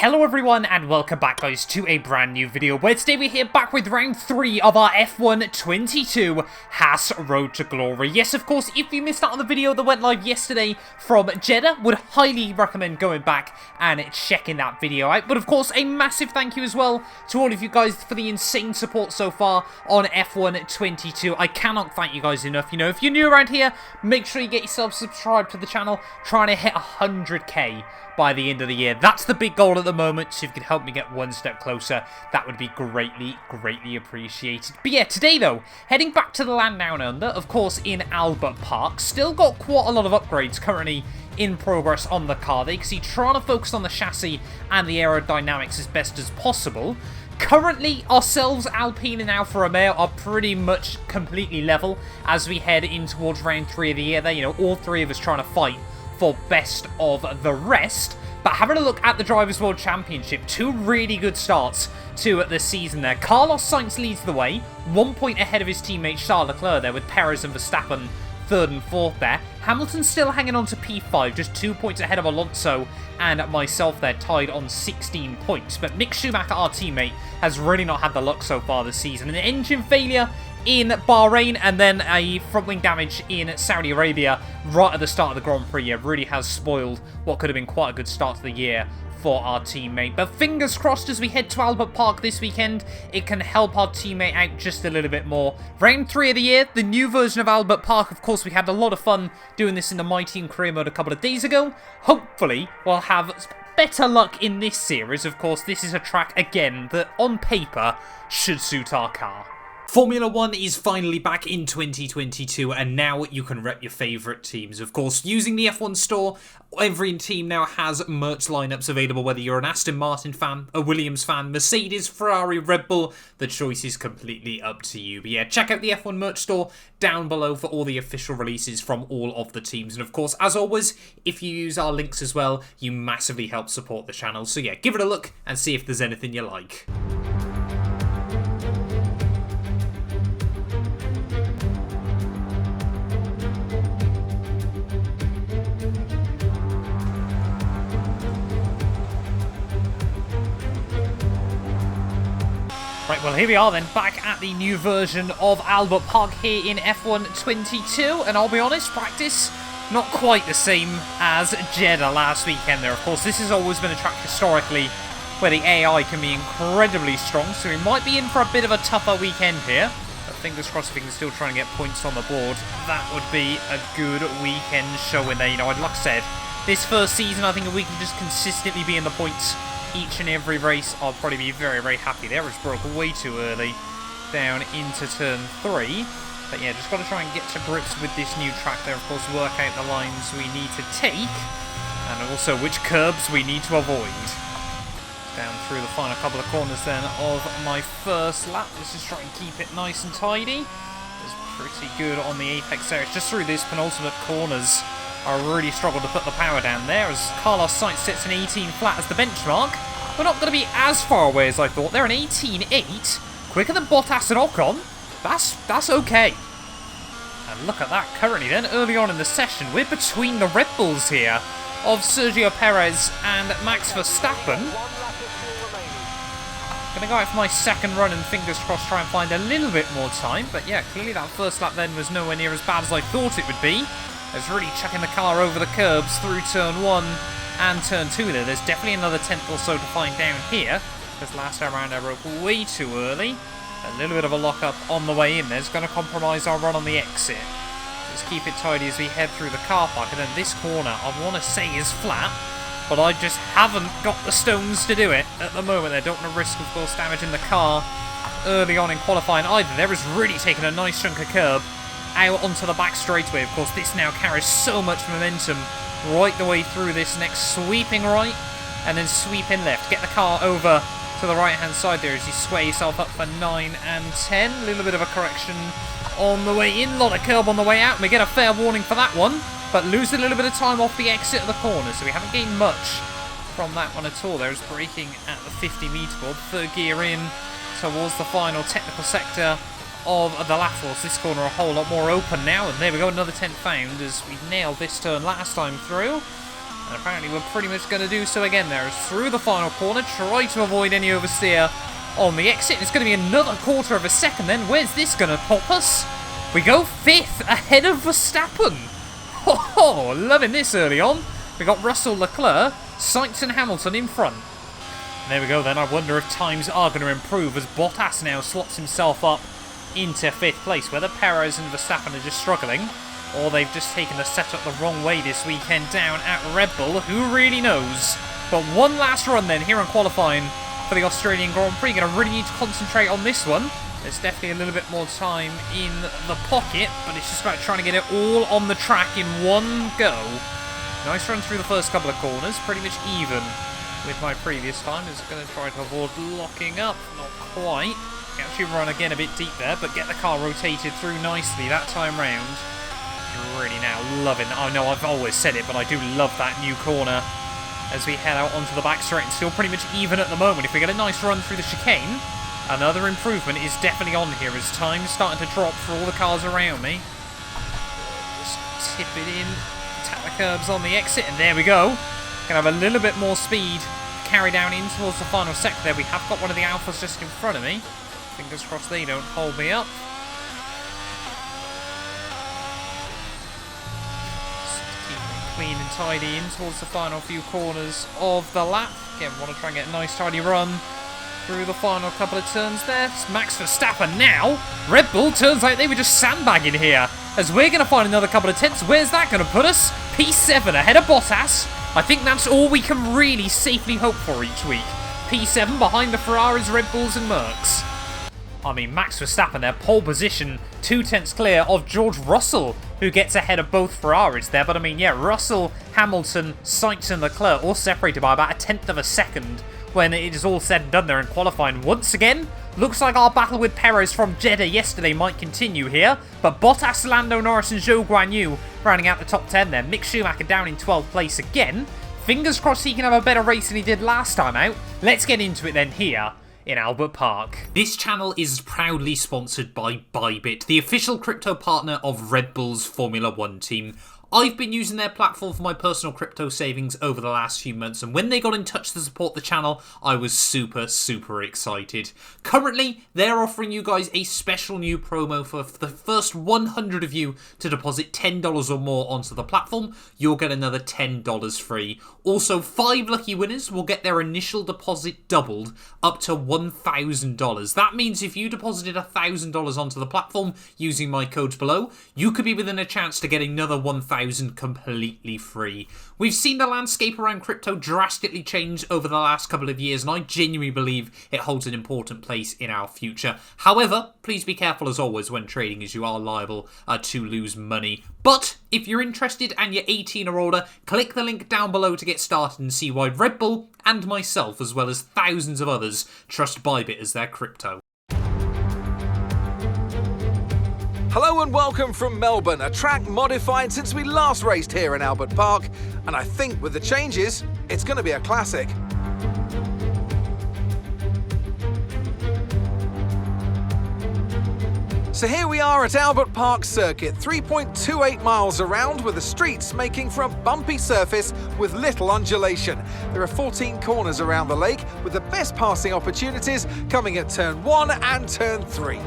Hello everyone and welcome back guys to a brand new video where today we're here back with round 3 of our F1 22 Haas Road to Glory. Yes, of course, if you missed out on the video that went live yesterday from Jeddah, would highly recommend going back and checking that video out. But of course, a massive thank you as well to all of you guys for the insane support so far on F1 22. I cannot thank you guys enough. You know, if you're new around here, make sure you get yourself subscribed to the channel, trying to hit 100k by the end of the year. That's the big goal at the moment, so if you could help me get one step closer, that would be greatly appreciated. But yeah, today though, heading back to the land down under, of course in Albert Park. Still got quite a lot of upgrades currently in progress on the car. They can see trying to focus on the chassis and the aerodynamics as best as possible. Currently, ourselves, Alpine and Alfa Romeo are pretty much completely level as we head in towards round 3 of the year there. You know, all three of us trying to fight for best of the rest. But having a look at the Drivers' World Championship, two really good starts to the season there. Carlos Sainz leads the way, 1 point ahead of his teammate Charles Leclerc there, with Perez and Verstappen 3rd and 4th there. Hamilton still hanging on to P5, just 2 points ahead of Alonso and myself there, tied on 16 points. But Mick Schumacher, our teammate, has really not had the luck so far this season. An engine failure in Bahrain and then a front wing damage in Saudi Arabia right at the start of the Grand Prix really has spoiled what could have been quite a good start to the year for our teammate. But fingers crossed as we head to Albert Park this weekend, it can help our teammate out just a little bit more. Round 3 of the year, the new version of Albert Park. Of course, we had a lot of fun doing this in the My Team career mode a couple of days ago. Hopefully, we'll have better luck in this series. Of course, this is a track, again, that on paper should suit our car. Formula 1 is finally back in 2022 and now you can rep your favourite teams. Of course, using the F1 store, every team now has merch lineups available, whether you're an Aston Martin fan, a Williams fan, Mercedes, Ferrari, Red Bull, the choice is completely up to you. But yeah, check out the F1 merch store down below for all the official releases from all of the teams. And of course, as always, if you use our links as well, you massively help support the channel. So yeah, give it a look and see if there's anything you like. Right, well here we are then, back at the new version of Albert Park here in F1 22, and I'll be honest, practice not quite the same as Jeddah last weekend there. Of course, this has always been a track historically where the AI can be incredibly strong, so we might be in for a bit of a tougher weekend here. But fingers crossed if we can still try and get points on the board, that would be a good weekend showing there. You know, like I said, this first season, I think if we can just consistently be in the points each and every race, I'll probably be very happy there. It's broke way too early down into turn 3. But yeah, just got to try and get to grips with this new track there. Of course, work out the lines we need to take and also which curbs we need to avoid. Down through the final couple of corners then of my first lap. Let's just try and keep it nice and tidy. It's pretty good on the apex there. It's just through this penultimate corners I really struggled to put the power down there as Carlos Sainz sets an 18 flat as the benchmark. We're not going to be as far away as I thought. They're an 18.8, quicker than Bottas and Ocon. That's okay. And look at that currently then, early on in the session, we're between the Red Bulls here of Sergio Perez and Max Verstappen. Going to go out for my second run and fingers crossed try and find a little bit more time. But yeah, clearly that first lap then was nowhere near as bad as I thought it would be. There's really chucking the car over the curbs through turn 1 and turn 2 there. There's definitely another tenth or so to find down here, because last time around I broke way too early. A little bit of a lock-up on the way in there. It's going to compromise our run on the exit. Let's keep it tidy as we head through the car park. And then this corner, I want to say, is flat, but I just haven't got the stones to do it at the moment. I don't want to risk, of course, damaging the car early on in qualifying either. There is really taking a nice chunk of curb out onto the back straightaway. Of course, this now carries so much momentum right the way through this next sweeping right and then sweeping left. Get the car over to the right-hand side there as you sway yourself up for 9 and 10. A little bit of a correction on the way in, a lot of curb on the way out, and we get a fair warning for that one, but lose a little bit of time off the exit of the corner, so we haven't gained much from that one at all. There's braking at the 50-metre board, third gear in towards the final technical sector of the laterals. This corner a whole lot more open now, and there we go, another 10th found as we nailed this turn last time through. And apparently we're pretty much going to do so again there. As through the final corner, try to avoid any oversteer on the exit. It's going to be another quarter of a second then. Where's this going to pop us? We go 5th ahead of Verstappen. Oh, loving this early on. We got Russell, Leclerc, Sainz and Hamilton in front. And there we go then. I wonder if times are going to improve as Bottas now slots himself up into 5th place. Whether Perez and Verstappen are just struggling, or they've just taken the setup the wrong way this weekend down at Red Bull. Who really knows? But one last run then here in qualifying for the Australian Grand Prix. Going to really need to concentrate on this one. There's definitely a little bit more time in the pocket, but it's just about trying to get it all on the track in one go. Nice run through the first couple of corners, pretty much even with my previous time. Is going to try to avoid locking up, not quite. Actually run again a bit deep there, but get the car rotated through nicely that time round. Really now loving, I know I've always said it, but I do love that new corner as we head out onto the back straight. And still pretty much even at the moment. If we get a nice run through the chicane, another improvement is definitely on here as time's starting to drop for all the cars around me. Just tip it in, tap the curbs on the exit, and there we go. Gonna have a little bit more speed carry down in towards the final sector there. We have got one of the Alphas just in front of me. Fingers crossed they don't hold me up. Clean and tidy in towards the final few corners of the lap. Again, want to try and get a nice tidy run through the final couple of turns there. It's Max Verstappen now. Red Bull turns out they were just sandbagging here, as we're going to find another couple of tenths. Where's that going to put us? P7 ahead of Bottas. I think that's all we can really safely hope for each week. P7 behind the Ferraris, Red Bulls and Mercs. I mean, Max Verstappen there, pole position, 2 tenths clear of George Russell, who gets ahead of both Ferraris there. But I mean, yeah, Russell, Hamilton, Sainz and Leclerc all separated by about 1/10 of a second when it is all said and done there in qualifying. Once again, looks like our battle with Perez from Jeddah yesterday might continue here. But Bottas, Lando Norris and Zhou Guanyu rounding out the top 10 there. Mick Schumacher down in 12th place again. Fingers crossed he can have a better race than he did last time out. Let's get into it then here in Albert Park. This channel is proudly sponsored by Bybit, the official crypto partner of Red Bull's Formula 1 team. I've been using their platform for my personal crypto savings over the last few months, and when they got in touch to support the channel, I was super excited. Currently, they're offering you guys a special new promo for the first 100 of you to deposit $10 or more onto the platform. You'll get another $10 free. Also, 5 lucky winners will get their initial deposit doubled up to $1,000. That means if you deposited $1,000 onto the platform using my codes below, you could be within a chance to get another $1,000 completely free. We've seen the landscape around crypto drastically change over the last couple of years, and I genuinely believe it holds an important place in our future. However, please be careful as always when trading, as you are liable to lose money. But if you're interested and you're 18 or older, click the link down below to get started and see why Red Bull and myself, as well as thousands of others, trust Bybit as their crypto. Hello and welcome from Melbourne, a track modified since we last raced here in Albert Park, and I think with the changes, it's going to be a classic. So here we are at Albert Park Circuit, 3.28 miles around, with the streets making for a bumpy surface with little undulation. There are 14 corners around the lake, with the best passing opportunities coming at turn 1 and turn 3.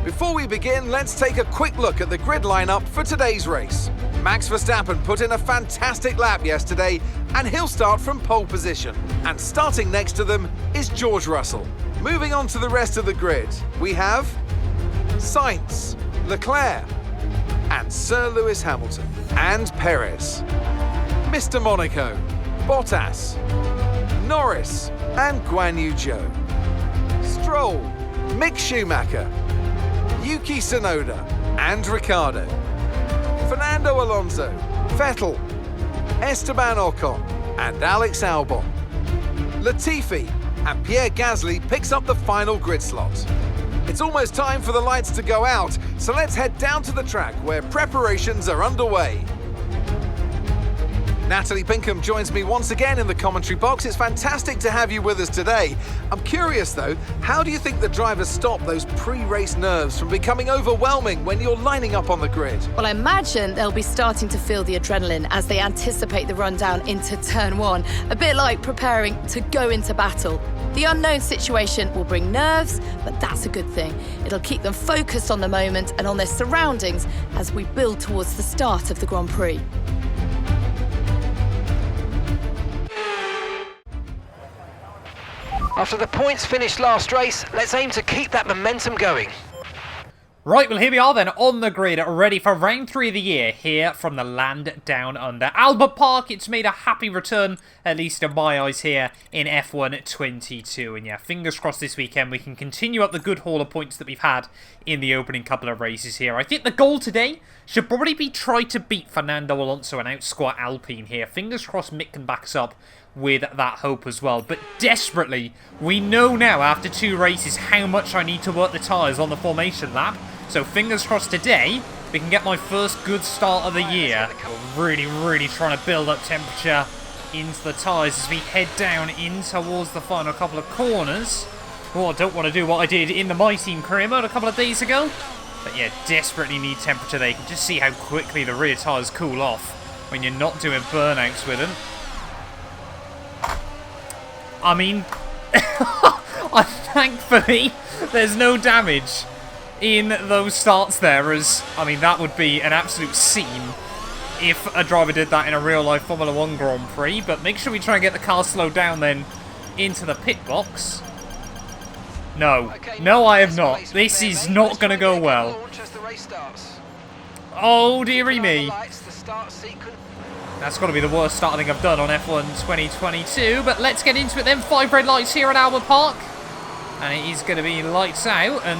Before we begin, let's take a quick look at the grid lineup for today's race. Max Verstappen put in a fantastic lap yesterday, and he'll start from pole position. And starting next to them is George Russell. Moving on to the rest of the grid, we have Sainz, Leclerc, and Sir Lewis Hamilton, and Perez, Mr. Monaco, Bottas, Norris, and Guanyu Zhou, Stroll, Mick Schumacher, Yuki Tsunoda and Ricciardo, Fernando Alonso, Vettel, Esteban Ocon and Alex Albon. Latifi and Pierre Gasly picks up the final grid slot. It's almost time for the lights to go out, so let's head down to the track where preparations are underway. Natalie Pinkham joins me once again in the commentary box. It's fantastic to have you with us today. I'm curious though, how do you think the drivers stop those pre-race nerves from becoming overwhelming when you're lining up on the grid? Well, I imagine they'll be starting to feel the adrenaline as they anticipate the rundown into turn one, a bit like preparing to go into battle. The unknown situation will bring nerves, but that's a good thing. It'll keep them focused on the moment and on their surroundings as we build towards the start of the Grand Prix. After the points finished last race, let's aim to keep that momentum going. Right, well here we are then on the grid, ready for round 3 of the year here from the land down under. Albert Park, it's made a happy return, at least in my eyes here in F1 22. And yeah, fingers crossed this weekend we can continue up the good haul of points that we've had in the opening couple of races here. I think the goal today should probably be try to beat Fernando Alonso and outscore Alpine here. Fingers crossed Mick can back us up with that hope as well. But desperately, we know now after 2 races how much I need to work the tyres on the formation lap. So fingers crossed today we can get my first good start of the year. We're really trying to build up temperature into the tyres as we head down in towards the final couple of corners. Oh, I don't want to do what I did in the My Team career mode a couple of days ago. But yeah, desperately need temperature there. You can just see how quickly the rear tyres cool off when you're not doing burnouts with them. I mean, thankfully, there's no damage in those starts there, as, I mean, that would be an absolute scene if a driver did that in a real-life Formula 1 Grand Prix. But make sure we try and get the car slowed down then into the pit box. No. No, I have not. This is not going to go well. Oh, dearie me. That's got to be the worst start I think I've done on F1 2022. But let's get into it then. 5 red lights here at Albert Park. And it is going to be lights out. And,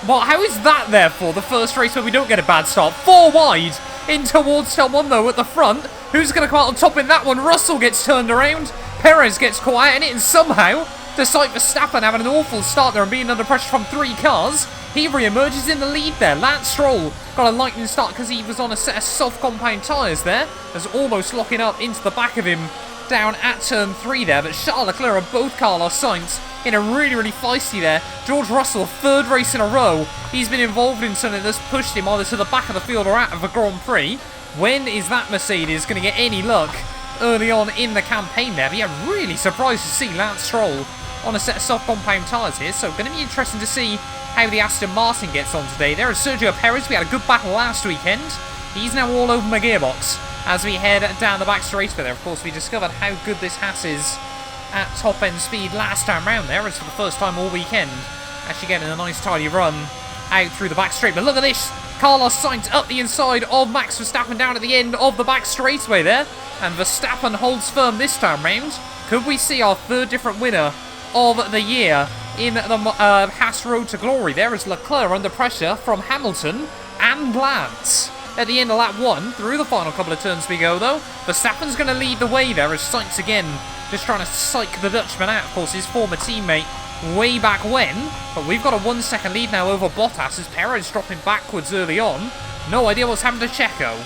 well, how is that there for the first race where we don't get a bad start? 4 wide in towards turn 1 though at the front. Who's going to come out on top in that one? Russell gets turned around. Perez gets quiet in it. And somehow, despite Verstappen having an awful start there and being under pressure from 3 cars, he re-emerges in the lead there. Lance Stroll got a lightning start because he was on a set of soft compound tyres there. There's almost locking up into the back of him down at turn 3 there. But Charles Leclerc and both Carlos Sainz in a really feisty there. George Russell, 3rd race in a row. He's been involved in something that's pushed him either to the back of the field or out of a Grand Prix. When is that Mercedes going to get any luck early on in the campaign there? But yeah, really surprised to see Lance Stroll on a set of soft compound tyres here. So going to be interesting to see how the Aston Martin gets on today. There is Sergio Perez. We had a good battle last weekend. He's now all over my gearbox as we head down the back straight there. Of course, we discovered how good this Haas is at top end speed last time round there. It's for the first time all weekend actually getting a nice tidy run out through the back straight. But look at this. Carlos Sainz up the inside of Max Verstappen down at the end of the back straightaway there. And Verstappen holds firm this time round. Could we see our 3rd different winner of the year in the Haas Road to Glory? There is Leclerc under pressure from Hamilton and Lance. At the end of lap 1, through the final couple of turns we go though. Verstappen's going to lead the way there as Sainz again just trying to psych the Dutchman out. Of course, his former teammate way back when. But we've got a 1 second lead now over Bottas as Perez dropping backwards early on. No idea what's happened to Checo.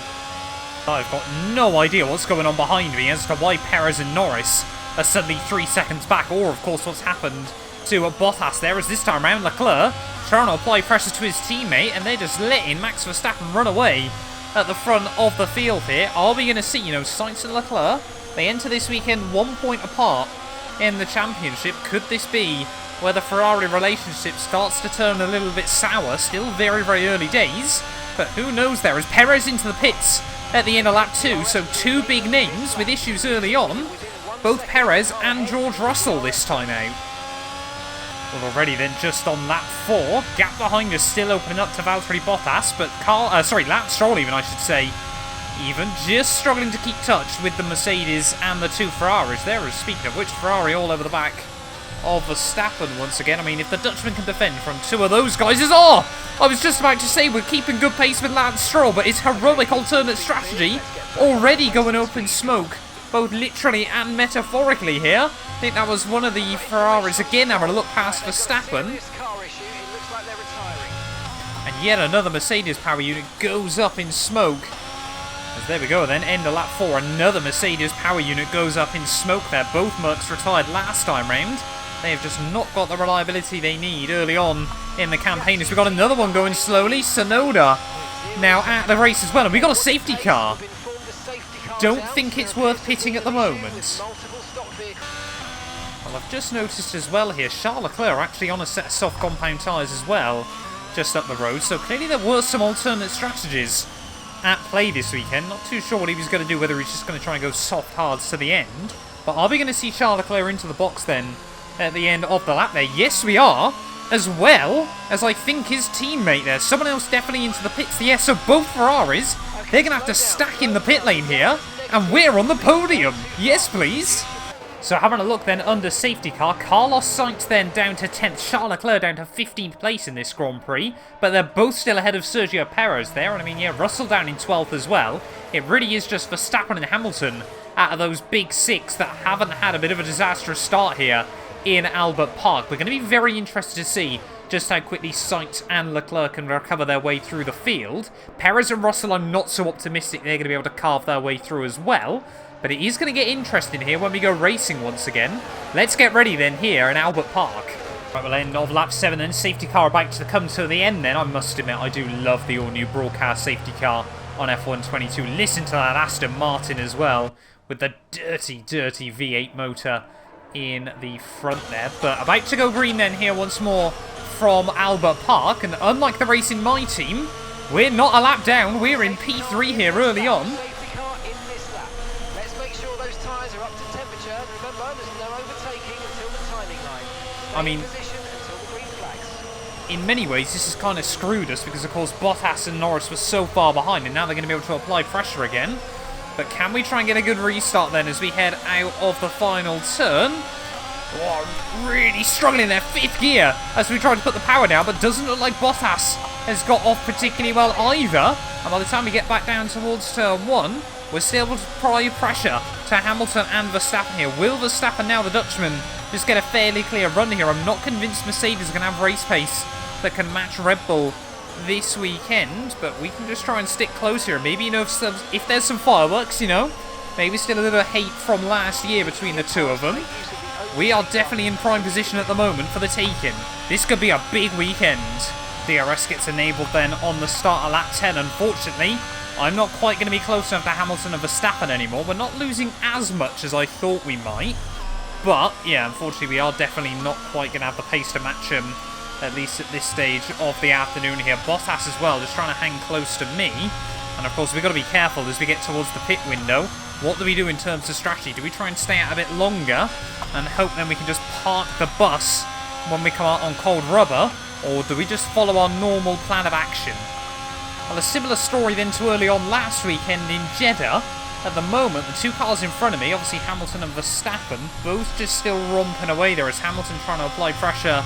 I've got no idea what's going on behind me as to why Perez and Norris are suddenly 3 seconds back, or of course what's happened to Bottas there, as this time around Leclerc trying to apply pressure to his teammate and they're just letting Max Verstappen run away at the front of the field here. Are we going to see, Sainz and Leclerc, they enter this weekend 1 point apart in the championship? Could this be where the Ferrari relationship starts to turn a little bit sour? Still very early days, but who knows there, as Perez into the pits at the end of lap 2, so 2 big names with issues early on. Both Perez and George Russell this time out. Well, already then just on lap 4, gap behind us still opening up to Valtteri Bottas, but Lance Stroll even, I should say, even just struggling to keep touch with the Mercedes and the 2 Ferraris there. As speaking of which, Ferrari all over the back of Verstappen once again. I mean, if the Dutchman can defend from 2 of those guys, I was just about to say we're keeping good pace with Lance Stroll, but his heroic alternate strategy already going up in smoke, both literally and metaphorically here. I think that was one of the Ferraris again having a look past Verstappen. And yet another Mercedes power unit goes up in smoke As there we go then, end of lap 4. Another Mercedes power unit goes up in smoke there. Both Mercs retired last time round. They have just not got the reliability they need early on in the campaign. As we've got another one going slowly. Sonoda now at the race as well. And we got a safety car. Don't think it's worth pitting at the moment. Well, I've just noticed as well here, Charles Leclerc actually on a set of soft compound tyres as well, just up the road. So clearly there were some alternate strategies at play this weekend. Not too sure what he was going to do, whether he's just going to try and go soft hards to the end. But are we going to see Charles Leclerc into the box then at the end of the lap there? Yes, we are. As well as I think his teammate there. Someone else definitely into the pits. Yes, so both Ferraris, they're going to have to stack in the pit lane here. And we're on the podium. Yes, please. So having a look then under safety car, Carlos Sainz then down to 10th, Charles Leclerc down to 15th place in this Grand Prix, but they're both still ahead of Sergio Perez there, and I mean, yeah, Russell down in 12th as well. It really is just Verstappen and Hamilton out of those big six that haven't had a bit of a disastrous start here in Albert Park. We're going to be very interested to see just how quickly Sainz and Leclerc can recover their way through the field. Perez and Russell, I'm not so optimistic they're going to be able to carve their way through as well. But it is going to get interesting here when we go racing once again. Let's get ready then here in Albert Park. Right, we'll end of lap 7 then. Safety car about to come to the end then. I must admit, I do love the all-new broadcast safety car on F122. Listen to that Aston Martin as well, with the dirty, dirty V8 motor in the front there. But about to go green then here once more from Albert Park. And unlike the race in my team, we're not a lap down. We're in P3 here early on. I mean, in many ways, this has kind of screwed us because, of course, Bottas and Norris were so far behind, and now they're going to be able to apply pressure again. But can we try and get a good restart then as we head out of the final turn? Oh, really struggling there, 5th gear as we try to put the power down, but doesn't look like Bottas has got off particularly well either. And by the time we get back down towards turn 1, we're still able to apply pressure to Hamilton and Verstappen here. Will Verstappen, now the Dutchman, just get a fairly clear run here? I'm not convinced Mercedes are going to have race pace that can match Red Bull this weekend, but we can just try and stick close here. Maybe, you know, if there's some fireworks, you know, maybe still a little hate from last year between the two of them. We are definitely in prime position at the moment for the taking. This could be a big weekend. DRS gets enabled then on the start of lap 10. Unfortunately, I'm not quite going to be close enough to Hamilton and Verstappen anymore. We're not losing as much as I thought we might. But, yeah, unfortunately, we are definitely not quite going to have the pace to match him, at least at this stage of the afternoon here. Bottas as well, just trying to hang close to me. And, of course, we've got to be careful as we get towards the pit window. What do we do in terms of strategy? Do we try and stay out a bit longer and hope then we can just park the bus when we come out on cold rubber? Or do we just follow our normal plan of action? Well, a similar story then to early on last weekend in Jeddah. At the moment, the two cars in front of me, obviously Hamilton and Verstappen, both just still romping away there as Hamilton trying to apply pressure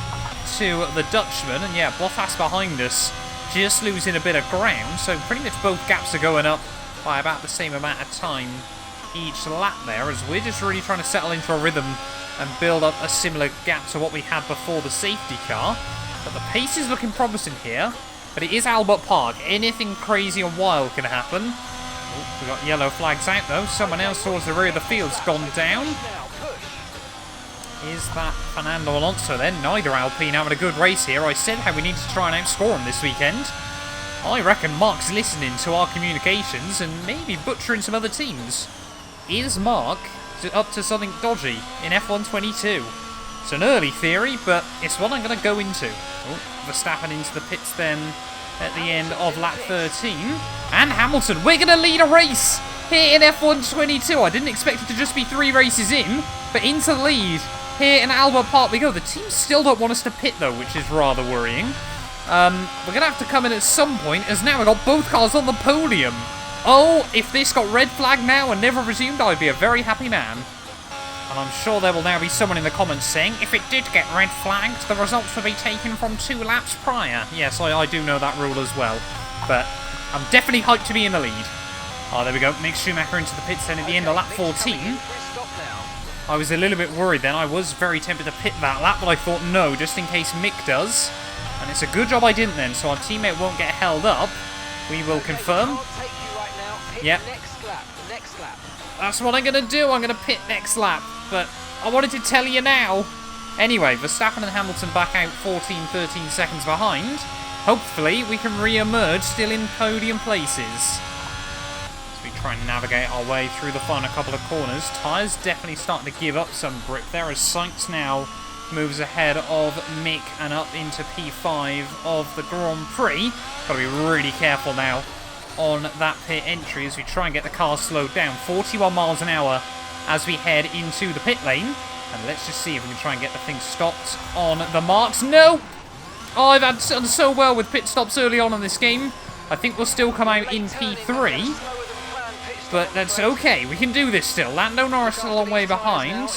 to the Dutchman. And yeah, Bottas behind us, just losing a bit of ground. So pretty much both gaps are going up by about the same amount of time each lap there, as we're just really trying to settle into a rhythm and build up a similar gap to what we had before the safety car. But the pace is looking promising here. But it is Albert Park. Anything crazy and wild can happen. Oh, we got yellow flags out though. Someone else towards the rear of the field's gone down. Is that Fernando Alonso then? Neither Alpine having a good race here. I said how we need to try and outscore him this weekend. I reckon Mark's listening to our communications and maybe butchering some other teams. Is Mark up to something dodgy in F122? It's an early theory, but it's one I'm going to go into. Oh, Verstappen into the pits then at the end of lap 13. And Hamilton, we're going to lead a race here in F122. I didn't expect it to just be 3 races in, but into the lead here in Albert Park we go. The team still don't want us to pit though, which is rather worrying. We're going to have to come in at some point, as now we've got both cars on the podium. Oh, if this got red flagged now and never resumed, I'd be a very happy man. And I'm sure there will now be someone in the comments saying, if it did get red flagged, the results would be taken from 2 laps prior. Yes, I do know that rule as well. But I'm definitely hyped to be in the lead. Oh, there we go. Mick Schumacher into the pits then at the end of lap 14. I was a little bit worried then. I was very tempted to pit that lap, but I thought no, just in case Mick does. And it's a good job I didn't then, so our teammate won't get held up. We will confirm. Yep, That's what I'm going to do. I'm going to pit next lap. But I wanted to tell you now. Anyway, Verstappen and Hamilton back out 14, 13 seconds behind. Hopefully, we can re-emerge still in podium places. As we try and navigate our way through the final couple of corners. Tyres definitely starting to give up some grip there as Sainz now moves ahead of Mick and up into P5 of the Grand Prix. Got to be really careful now on that pit entry as we try and get the car slowed down. 41 miles an hour as we head into the pit lane. And let's just see if we can try and get the thing stopped on the marks. No! Oh, I've done so well with pit stops early on in this game. I think we'll still come out in P3. But that's okay. We can do this still. Lando Norris a long way behind.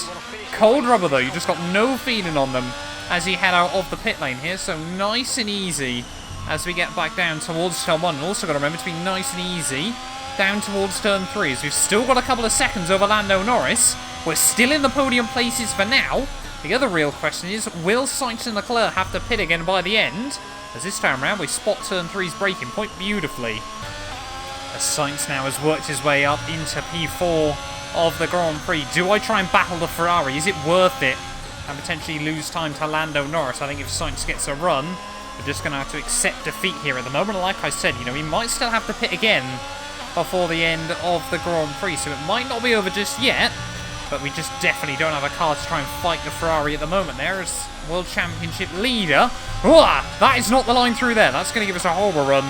Cold rubber, though. You just got no feeling on them as you head out of the pit lane here. So nice and easy as we get back down towards turn 1. And also got to remember to be nice and easy down towards turn 3 as we've still got a couple of seconds over Lando Norris. We're still in the podium places for now. The other real question is, will Sainz and Leclerc have to pit again by the end? As this time around, we spot turn 3's braking point beautifully. As Sainz now has worked his way up into P4 of the Grand Prix. Do I try and battle the Ferrari? Is it worth it? And potentially lose time to Lando Norris. I think if Sainz gets a run, we're just going to have to accept defeat here at the moment. Like I said, you know, we might still have to pit again before the end of the Grand Prix. So it might not be over just yet. But we just definitely don't have a car to try and fight the Ferrari at the moment there as World Championship leader. That is not the line through there. That's going to give us a horrible run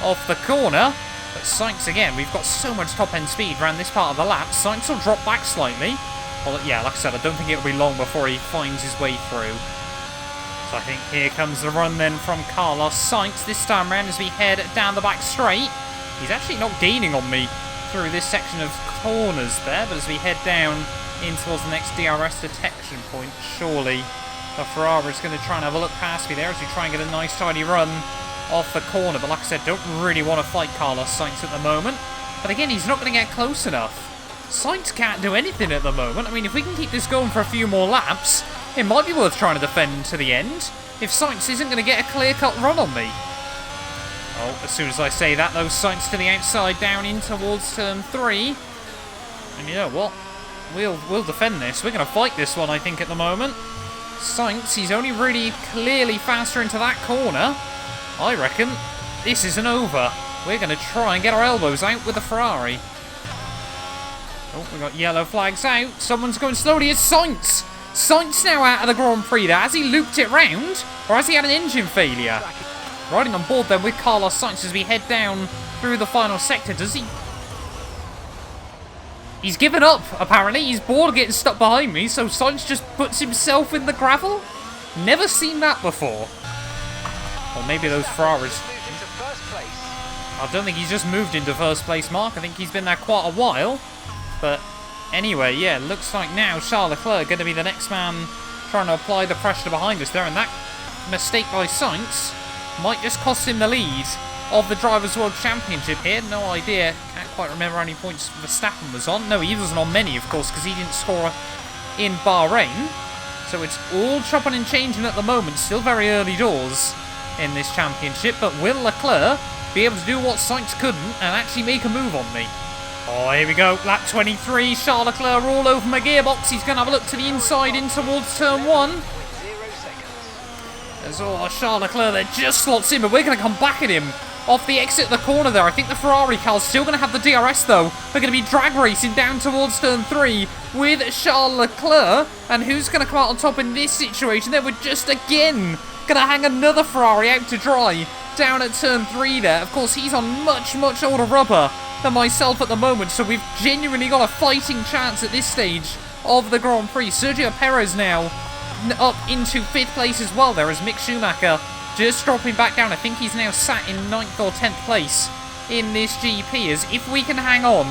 off the corner. But Sainz again, we've got so much top-end speed around this part of the lap. Sainz will drop back slightly. Well, yeah, like I said, I don't think it'll be long before he finds his way through. So I think here comes the run then from Carlos Sainz this time around as we head down the back straight. He's actually not gaining on me through this section of corners there, but as we head down in towards the next DRS detection point, surely the Ferrari is going to try and have a look past me there as we try and get a nice tidy run off the corner. But like I said, don't really want to fight Carlos Sainz at the moment. But again, he's not going to get close enough. Sainz can't do anything at the moment. I mean, if we can keep this going for a few more laps, it might be worth trying to defend to the end if Sainz isn't going to get a clear-cut run on me. Oh, as soon as I say that, though, Sainz to the outside down in towards turn 3. And you know what? We'll defend this. We're going to fight this one, I think, at the moment. Sainz, he's only really clearly faster into that corner. I reckon this isn't over. We're going to try and get our elbows out with the Ferrari. Oh, we've got yellow flags out. Someone's going slowly. It's Sainz. Sainz now out of the Grand Prix there. Has he looped it round? Or has he had an engine failure? Riding on board then with Carlos Sainz as we head down through the final sector. Does he... He's given up, apparently. He's bored of getting stuck behind me, so Sainz just puts himself in the gravel? Never seen that before. Or maybe those Ferraris... I don't think he's just moved into first place, Mark. I think he's been there quite a while. But anyway, yeah, looks like now Charles Leclerc going to be the next man trying to apply the pressure behind us there. And that mistake by Sainz might just cost him the lead of the Drivers' World Championship here. No idea. Can't quite remember how many points Verstappen was on. No, he wasn't on many, of course, because he didn't score in Bahrain. So it's all chopping and changing at the moment. Still very early doors in this championship. But will Leclerc be able to do what Sainz couldn't and actually make a move on me? Oh, here we go. Lap 23. Charles Leclerc all over my gearbox. He's going to have a look to the inside in towards turn 1. There's Charles Leclerc there just slots in, but we're going to come back at him off the exit of the corner there. I think the Ferrari car's still going to have the DRS though. We're going to be drag racing down towards turn 3 with Charles Leclerc. And who's going to come out on top in this situation? Then we're just again going to hang another Ferrari out to dry down at turn 3 there. Of course, he's on much, much older rubber than myself at the moment. So we've genuinely got a fighting chance at this stage of the Grand Prix. Sergio Perez now up into 5th place as well there as Mick Schumacher just dropping back down. I think he's now sat in 9th or 10th place in this GP, as if we can hang on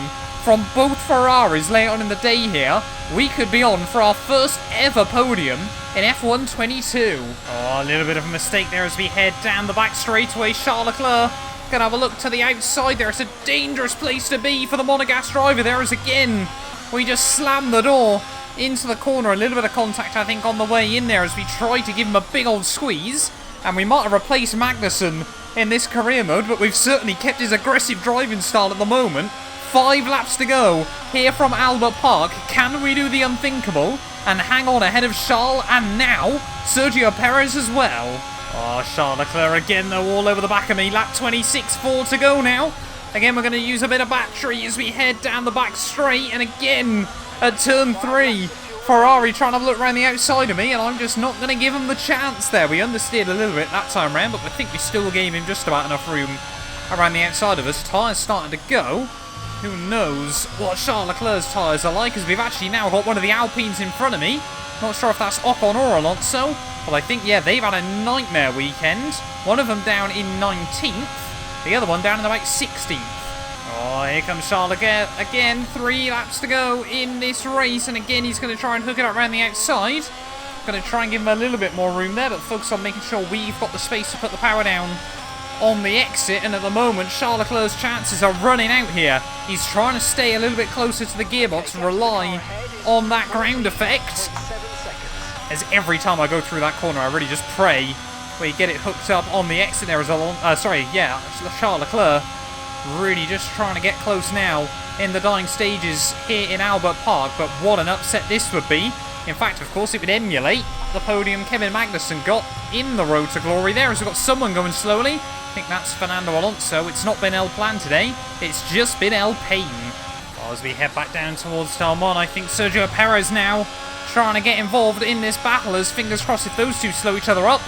from both Ferraris later on in the day here, we could be on for our first ever podium in F1 22. Oh, a little bit of a mistake there as we head down the back straightaway. Charles Leclerc gonna have a look to the outside there. It's a dangerous place to be for the Monegasque driver there, as again we just slam the door into the corner. A little bit of contact, I think, on the way in there as we try to give him a big old squeeze. And we might have replaced Magnussen in this career mode, but we've certainly kept his aggressive driving style at the moment 5 laps to go here from Albert Park. Can we do the unthinkable and hang on ahead of Charles and now Sergio Perez as well? Oh, Charles Leclerc again, though, all over the back of me. Lap 26, 4 to go now. Again, we're going to use a bit of battery as we head down the back straight. And again, at turn 3, Ferrari trying to look around the outside of me, and I'm just not going to give him the chance there. We understeered a little bit that time round, but I think we still gave him just about enough room around the outside of us. Tyres starting to go. Who knows what Charles Leclerc's tyres are like, as we've actually now got one of the Alpines in front of me. Not sure if that's Ocon or Alonso, but I think, yeah, they've had a nightmare weekend. One of them down in 19th, the other one down in about 16th. Oh, here comes Charles again. 3 laps to go in this race, and again, he's going to try and hook it up around the outside. Going to try and give him a little bit more room there, but focus on making sure we've got the space to put the power down on the exit. And at the moment, Charles Leclerc's chances are running out here. He's trying to stay a little bit closer to the gearbox and rely on that ground effect. As every time I go through that corner, I really just pray we get it hooked up on the exit there as Charles Leclerc. Really just trying to get close now in the dying stages here in Albert Park, but what an upset this would be. In fact, of course, it would emulate the podium Kevin Magnussen got in the Road to Glory there, as we've got someone going slowly. I think that's Fernando Alonso. It's not been El Plan today, it's just been El Pain. Well, as we head back down towards turn 1, I think Sergio Perez now trying to get involved in this battle, as fingers crossed if those two slow each other up,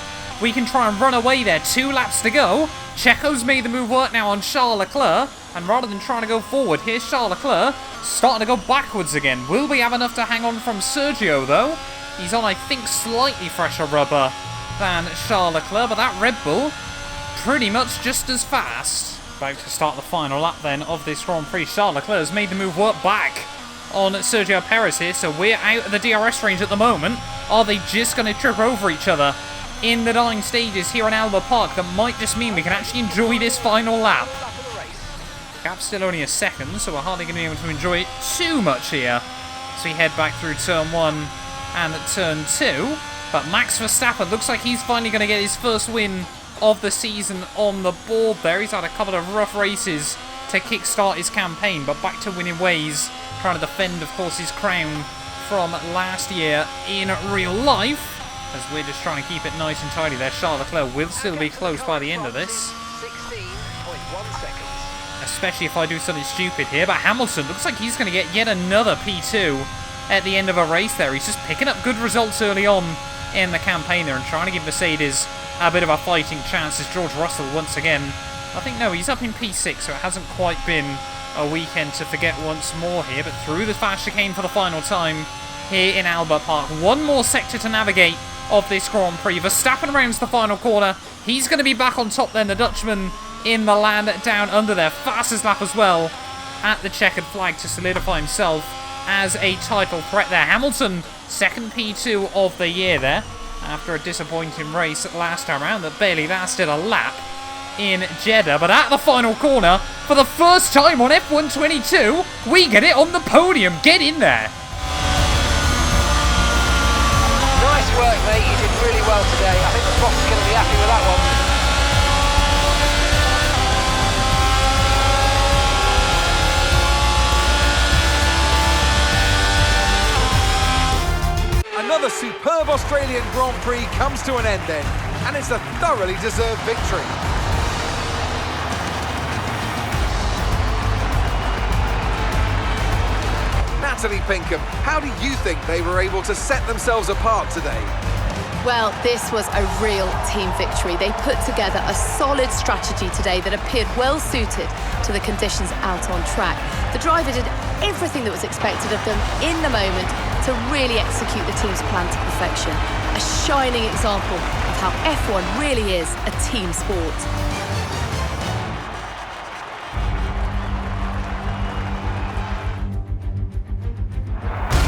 we can try and run away there. 2 laps to go. Checo's made the move work now on Charles Leclerc, and rather than trying to go forward, here's Charles Leclerc starting to go backwards again. Will we have enough to hang on from Sergio, though? He's on, I think, slightly fresher rubber than Charles Leclerc, but that Red Bull pretty much just as fast. About to start the final lap then of this Grand Prix. Charles Leclerc has made the move work back on Sergio Perez here, so we're out of the DRS range at the moment. Are they just going to trip over each other in the dying stages here in Albert Park? That might just mean we can actually enjoy this final lap. Gap's still only a second, so we're hardly going to be able to enjoy it too much here. So we head back through turn 1 and turn 2. But Max Verstappen looks like he's finally going to get his first win of the season on the board there. He's had a couple of rough races to kickstart his campaign, but back to winning ways, trying to defend, of course, his crown from last year in real life. As we're just trying to keep it nice and tidy there. Charles Leclerc will still be close by the end of this. 16.1 seconds. Especially if I do something stupid here. But Hamilton looks like he's going to get yet another P2 at the end of a race there. He's just picking up good results early on in the campaign there and trying to give Mercedes a bit of a fighting chance. As George Russell once again, I think, no, he's up in P6, so it hasn't quite been a weekend to forget once more here. But through the fast chicane for the final time here in Albert Park. One more sector to navigate of this Grand Prix. Verstappen rounds the final corner. He's going to be back on top then, the Dutchman in the land down under there. Fastest lap as well at the checkered flag to solidify himself as a title threat there. Hamilton, second P2 of the year there, after a disappointing race last time around that barely lasted a lap in Jeddah. But at the final corner, for the first time on F1 22, we get it on the podium. Get in there. Nice work, mate. You did really well today. I think the boss is going to be happy with that one. Another superb Australian Grand Prix comes to an end then, and it's a thoroughly deserved victory. Natalie Pinkham, how do you think they were able to set themselves apart today? Well, this was a real team victory. They put together a solid strategy today that appeared well suited to the conditions out on track. The driver did everything that was expected of them in the moment to really execute the team's plan to perfection. A shining example of how F1 really is a team sport.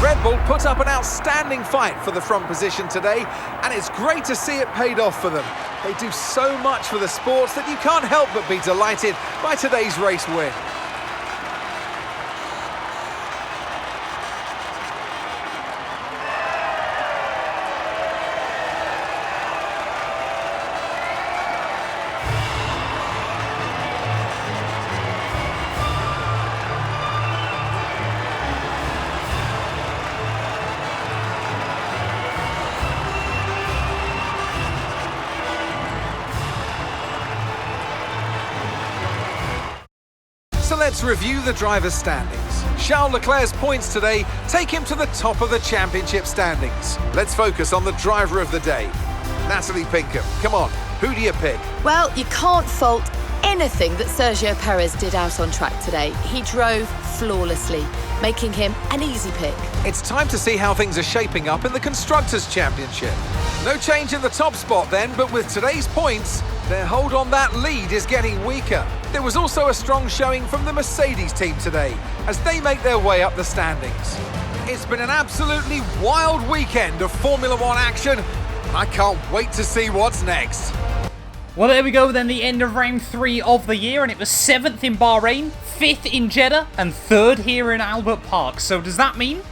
Red Bull put up an outstanding fight for the front position today, and it's great to see it paid off for them. They do so much for the sports that you can't help but be delighted by today's race win. Let's review the drivers' standings. Charles Leclerc's points today take him to the top of the championship standings. Let's focus on the driver of the day. Natalie Pinkham, come on, who do you pick? Well, you can't fault anything that Sergio Perez did out on track today. He drove flawlessly, making him an easy pick. It's time to see how things are shaping up in the Constructors' Championship. No change in the top spot then, but with today's points, their hold on that lead is getting weaker. There was also a strong showing from the Mercedes team today, as they make their way up the standings. It's been an absolutely wild weekend of Formula One action, and I can't wait to see what's next. Well, there we go then, the end of round 3 of the year, and it was 7th in Bahrain, 5th in Jeddah, and 3rd here in Albert Park. So does that mean,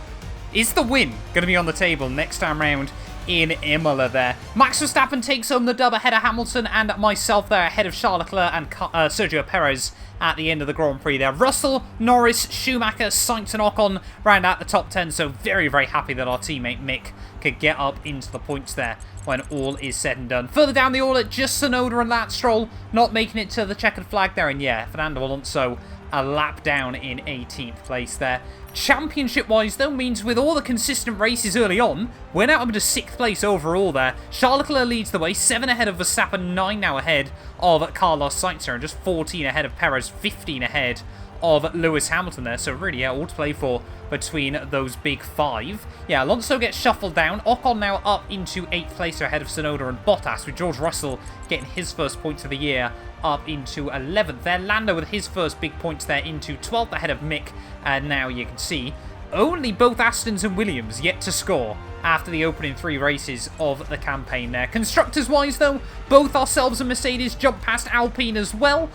is the win going to be on the table next time round in Imola there? Max Verstappen takes home the dub ahead of Hamilton and myself there, ahead of Charles Leclerc and Sergio Perez at the end of the Grand Prix there. Russell, Norris, Schumacher, Sainz and Ocon round out the top 10, so very, very happy that our teammate Mick could get up into the points there when all is said and done. Further down the order, just Tsunoda and Lance Stroll not making it to the checkered flag there, and yeah, Fernando Alonso a lap down in 18th place there. Championship-wise, though, means with all the consistent races early on, we're now up to 6th place overall there. Charles Leclerc leads the way, 7 ahead of Verstappen, 9 now ahead of Carlos Sainz, and just 14 ahead of Perez, 15 ahead of Lewis Hamilton there. So really, yeah, all to play for between those big 5. Yeah, Alonso gets shuffled down. Ocon now up into 8th place ahead of Tsunoda and Bottas, with George Russell getting his first points of the year up into 11th there. Lando with his first big points there into 12th ahead of Mick. And now you can see only both Astons and Williams yet to score after the opening 3 races of the campaign there. Constructors-wise, though, both ourselves and Mercedes jump past Alpine as well.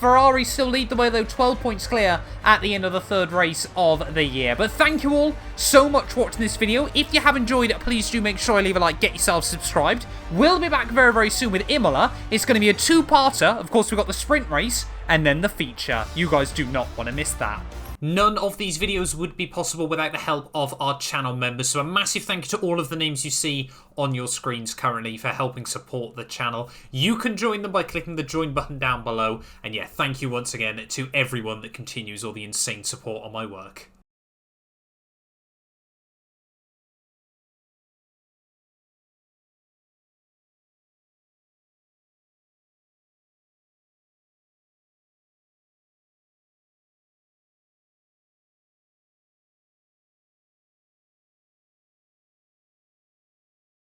Ferrari still lead the way, though, 12 points clear at the end of the 3rd race of the year. But thank you all so much for watching this video. If you have enjoyed it, please do make sure you leave a like, get yourself subscribed. We'll be back very, very soon with Imola. It's going to be a 2-parter. Of course, we've got the sprint race and then the feature. You guys do not want to miss that. None of these videos would be possible without the help of our channel members, so a massive thank you to all of the names you see on your screens currently for helping support the channel. You can join them by clicking the join button down below, and yeah, thank you once again to everyone that continues all the insane support on my work.